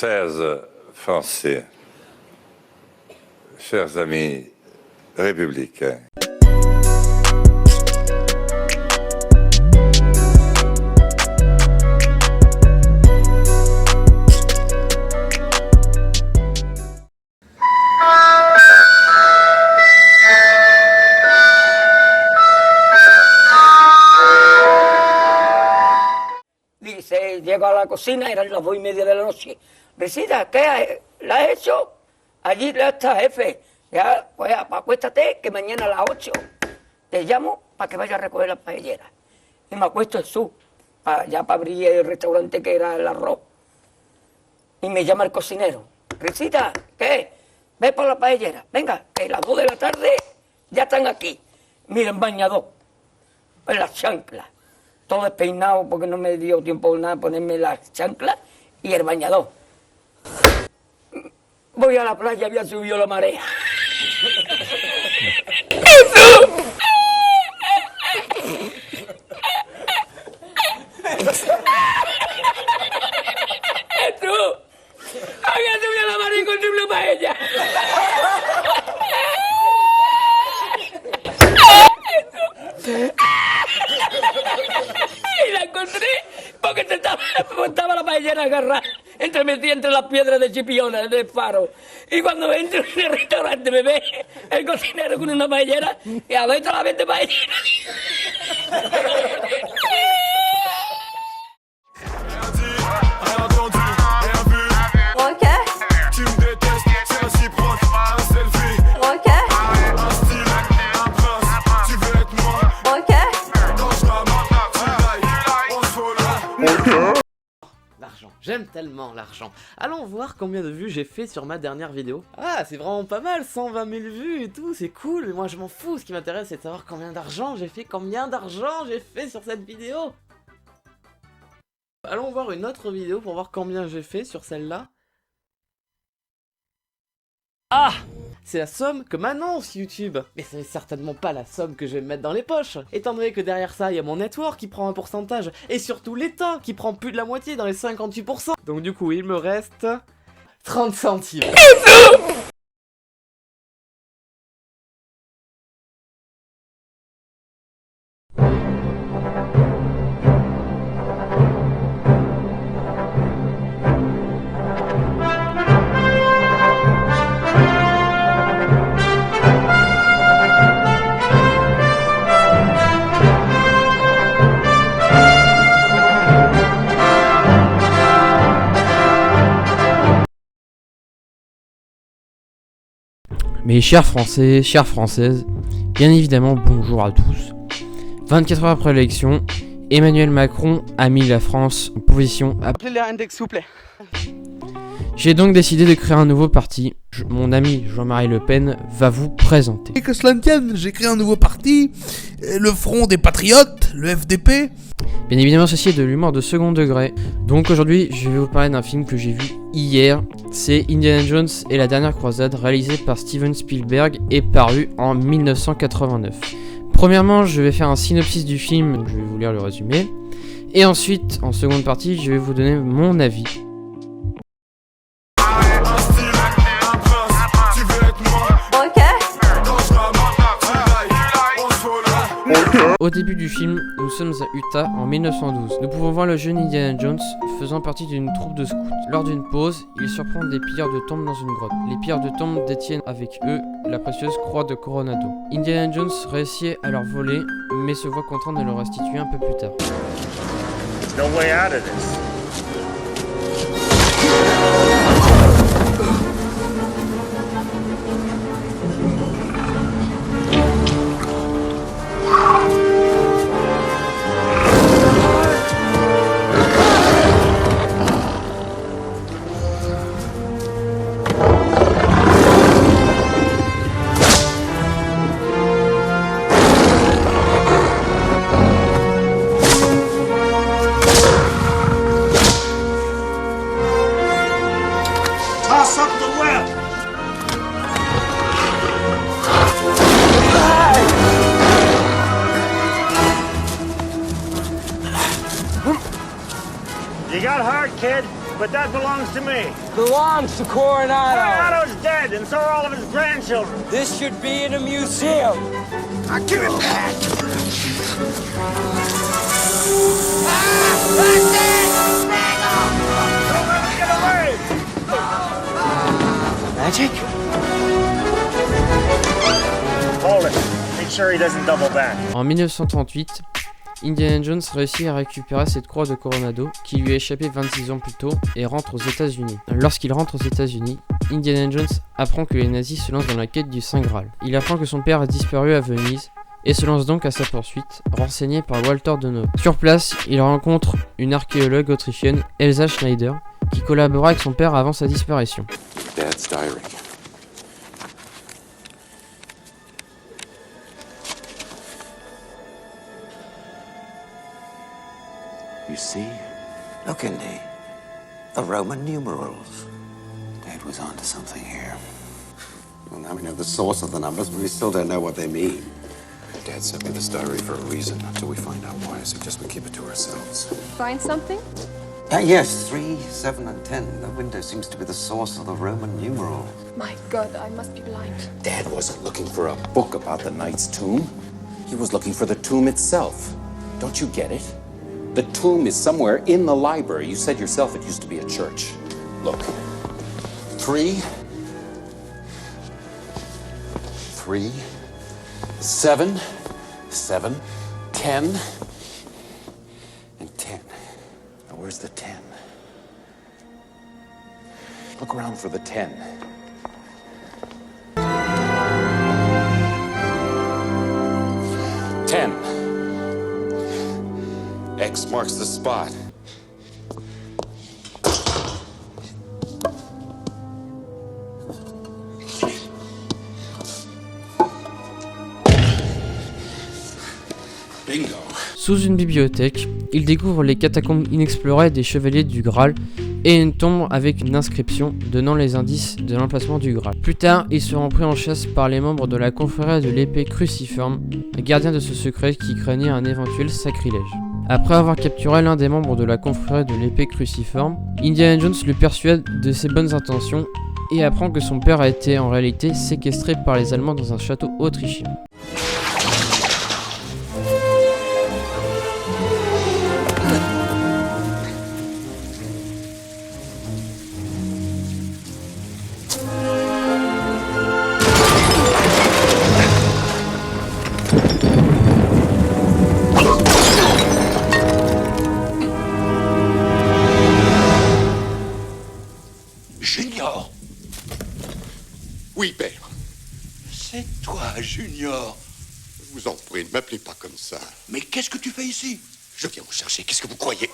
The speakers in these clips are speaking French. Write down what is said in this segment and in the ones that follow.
Françaises, Français, chers amis républicains. Dice, llego a la cocina, eran las 2:30 de la noche. Resita, ¿qué la has hecho? Allí ya está, jefe. Ya, pues acuéstate, que mañana a las 8 te llamo para que vayas a recoger las paelleras. Y me acuesto en ya para abrir el restaurante que era el arroz. Y me llama el cocinero. Resita, ¿qué? Ve por la paellera. Venga, que a las 2 de la tarde ya están aquí. Miren, bañador, en las chanclas. Todo despeinado porque no me dio tiempo nada ponerme las chanclas y el bañador. Voy a la playa, había subido la marea. ¡Jesús! ¡Jesús! Había subido la marea y encontré una paella. Y la encontré porque estaba la paellera agarrada metida entre las piedras de Chipiona, del faro. Y cuando entro en el restaurante me ve el cocinero con una paellera y a ver la 20 paelleras. Ok. Tu me détestes, c'est réciproque. Un selfie. Ok. Un style, un prince. Tu veux être moi. Ok. Quand je ramasse, tu like. On se follow. L'argent, j'aime tellement l'argent. Allons voir combien de vues j'ai fait sur ma dernière vidéo. Ah, c'est vraiment pas mal, 120 000 vues et tout, c'est cool. Moi je m'en fous, ce qui m'intéresse c'est de savoir combien d'argent j'ai fait sur cette vidéo. Allons voir une autre vidéo pour voir combien j'ai fait sur celle-là. Ah! C'est la somme que m'annonce YouTube. Mais ce n'est certainement pas la somme que je vais me mettre dans les poches. Étant donné que derrière ça, il y a mon network qui prend un pourcentage. Et surtout l'État qui prend plus de la moitié dans les 58%. Donc du coup, il me reste 30 centimes. Mes chers Français, chères Françaises, bien évidemment bonjour à tous. 24 heures après l'élection, Emmanuel Macron a mis la France en position à... Appelez les index s'il vous plaît. J'ai donc décidé de créer un nouveau parti. Mon ami Jean-Marie Le Pen va vous présenter. Et que cela ne tienne, j'ai créé un nouveau parti, le Front des Patriotes, le FDP. Bien évidemment, ceci est de l'humour de second degré. Donc aujourd'hui, je vais vous parler d'un film que j'ai vu hier. C'est Indiana Jones et la dernière croisade, réalisé par Steven Spielberg et paru en 1989. Premièrement, je vais faire un synopsis du film, donc je vais vous lire le résumé. Et ensuite, en seconde partie, je vais vous donner mon avis. Au début du film, nous sommes à Utah en 1912. Nous pouvons voir le jeune Indiana Jones faisant partie d'une troupe de scouts. Lors d'une pause, il surprend des pilleurs de tombes dans une grotte. Les pilleurs de tombes détiennent avec eux la précieuse croix de Coronado. Indiana Jones réussit à leur voler, mais se voit contraint de le restituer un peu plus tard. No way out of this. Toss up the web! You got hard, kid. but that belongs to me. Belongs to Coronado. Coronado's dead, and so are all of his grandchildren. This should be in a museum. I give it back. Don't let him get away. Magic? Hold it. Make sure he doesn't double back. En 1938, Indiana Jones réussit à récupérer cette croix de Coronado qui lui a échappé 26 ans plus tôt et rentre aux États-Unis. Lorsqu'il rentre aux États-Unis, Indiana Jones apprend que les nazis se lancent dans la quête du Saint Graal. Il apprend que son père a disparu à Venise et se lance donc à sa poursuite, renseigné par Walter Donovan. Sur place, il rencontre une archéologue autrichienne, Elsa Schneider, qui collabora avec son père avant sa disparition. Dad's diary. You see? Look, Indy. The Roman numerals. Dad was onto something here. Well, now we know the source of the numbers, but we still don't know what they mean. Dad sent me this diary for a reason. Until we find out why, I suggest we keep it to ourselves. Find something? Yes, 3, 7, and 10. The window seems to be the source of the Roman numerals. My God, I must be blind. Dad wasn't looking for a book about the knight's tomb. He was looking for the tomb itself. Don't you get it? The tomb is somewhere in the library. You said yourself it used to be a church. Look. 3, 7, 7, 10, and 10. Now where's the 10? Look around for the 10. X marks the spot. Bingo. Sous une bibliothèque, il découvre les catacombes inexplorées des chevaliers du Graal et une tombe avec une inscription donnant les indices de l'emplacement du Graal. Plus tard, ils seront pris en chasse par les membres de la confrérie de l'épée cruciforme, gardien de ce secret qui craignait un éventuel sacrilège. Après avoir capturé l'un des membres de la confrérie de l'épée cruciforme, Indiana Jones le persuade de ses bonnes intentions et apprend que son père a été en réalité séquestré par les Allemands dans un château autrichien. Junior! Oui, père. C'est toi, Junior. Je vous en prie, ne m'appelez pas comme ça. Mais qu'est-ce que tu fais ici? Je viens vous chercher, qu'est-ce que vous croyez?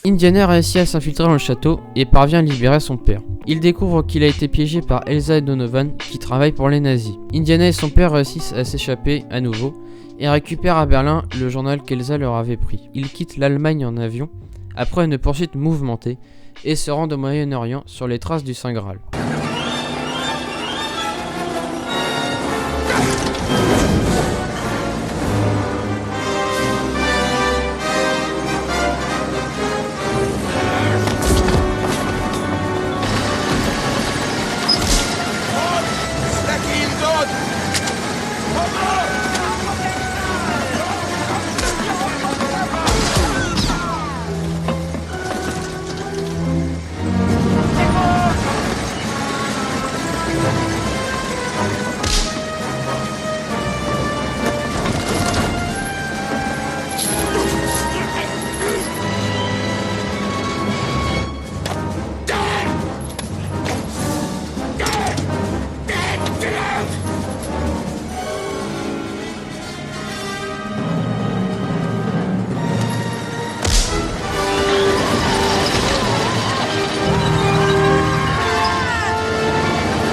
Indiana réussit à s'infiltrer dans le château et parvient à libérer son père. Il découvre qu'il a été piégé par Elsa et Donovan qui travaillent pour les nazis. Indiana et son père réussissent à s'échapper à nouveau et récupèrent à Berlin le journal qu'Elsa leur avait pris. Ils quittent l'Allemagne en avion après une poursuite mouvementée et se rendent au Moyen-Orient sur les traces du Saint Graal.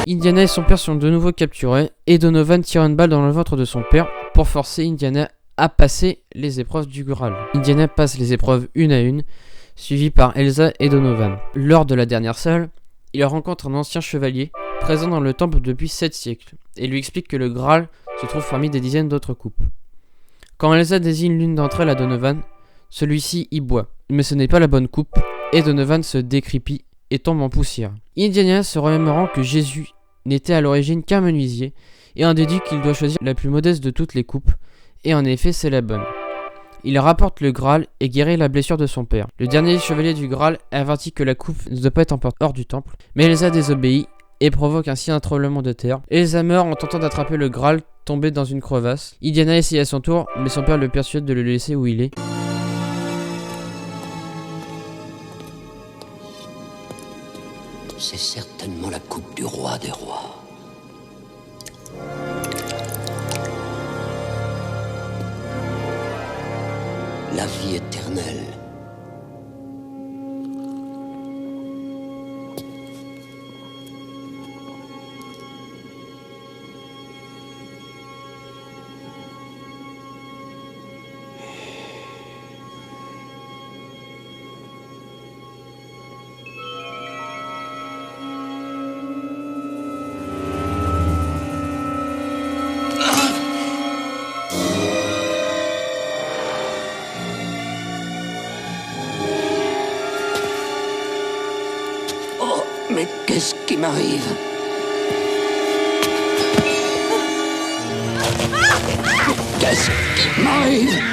Indiana et son père sont de nouveau capturés et Donovan tire une balle dans le ventre de son père pour forcer Indiana à passer les épreuves du Graal. Indiana passe les épreuves une à une, suivi par Elsa et Donovan. Lors de la dernière salle, il rencontre un ancien chevalier présent dans le temple depuis 7 siècles et lui explique que le Graal se trouve parmi des dizaines d'autres coupes. Quand Elsa désigne l'une d'entre elles à Donovan, celui-ci y boit, mais ce n'est pas la bonne coupe, et Donovan se décrépit et tombe en poussière. Indiana se remémorant que Jésus n'était à l'origine qu'un menuisier, et en déduit qu'il doit choisir la plus modeste de toutes les coupes, et en effet c'est la bonne. Il rapporte le Graal et guérit la blessure de son père. Le dernier chevalier du Graal avertit que la coupe ne doit pas être emportée hors du temple, mais Elsa désobéit et provoque ainsi un tremblement de terre. Elsa meurt en tentant d'attraper le Graal tombé dans une crevasse. Indiana essaye à son tour, mais son père le persuade de le laisser où il est. C'est certainement la coupe du roi des rois. La vie éternelle. Mais qu'est-ce qui m'arrive? Qu'est-ce qui m'arrive?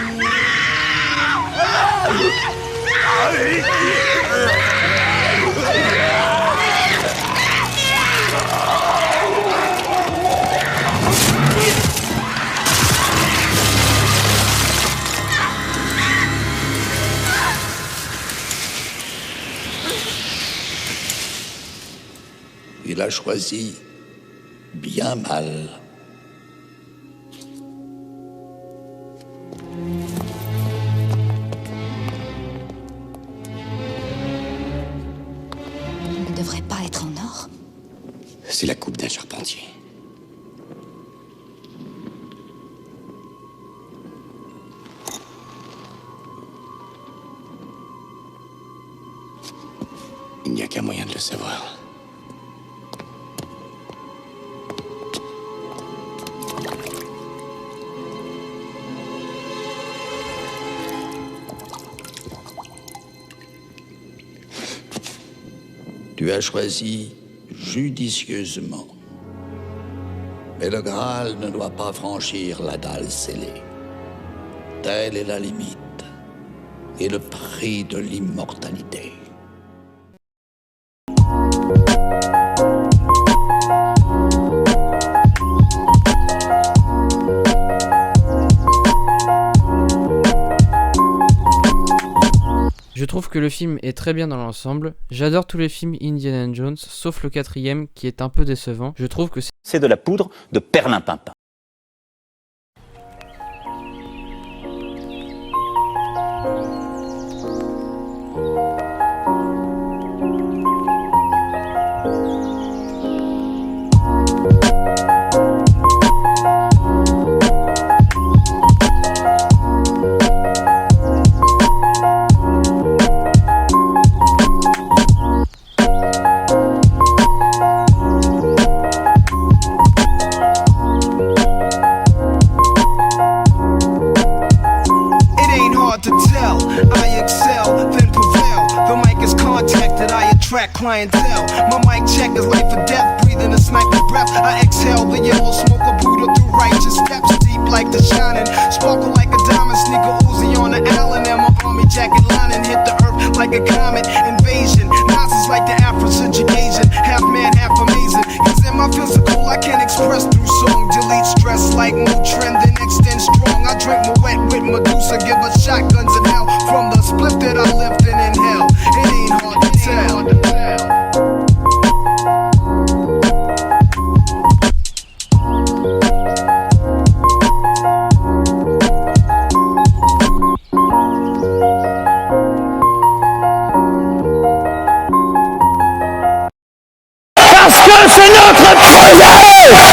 Il a choisi bien mal. Il ne devrait pas être en or. C'est la coupe d'un charpentier. Il n'y a qu'un moyen de le savoir. Tu as choisi judicieusement. Mais le Graal ne doit pas franchir la dalle scellée. Telle est la limite et le prix de l'immortalité. Je trouve que le film est très bien dans l'ensemble. J'adore tous les films Indiana Jones, sauf le 4e qui est un peu décevant. Je trouve que c'est de la poudre de perlimpinpin. Clientele. My mic check is life or death, breathing a sniper breath. I exhale the yellow smoke of Buddha through righteous steps, deep like the shining, sparkle like a diamond, sneaker Uzi on the Allen, and my army jacket lining hit the earth like a comet invasion. Nazis like the Afro-Centric-Asian, half man, half amazing. Cause in my physical, I can't express through song. Delete stress like new trend, then extend strong. I drink my wet with Medusa, give us shotguns in hell from the split that I lived in hell. It ain't hard to tell. Parce que c'est notre projet!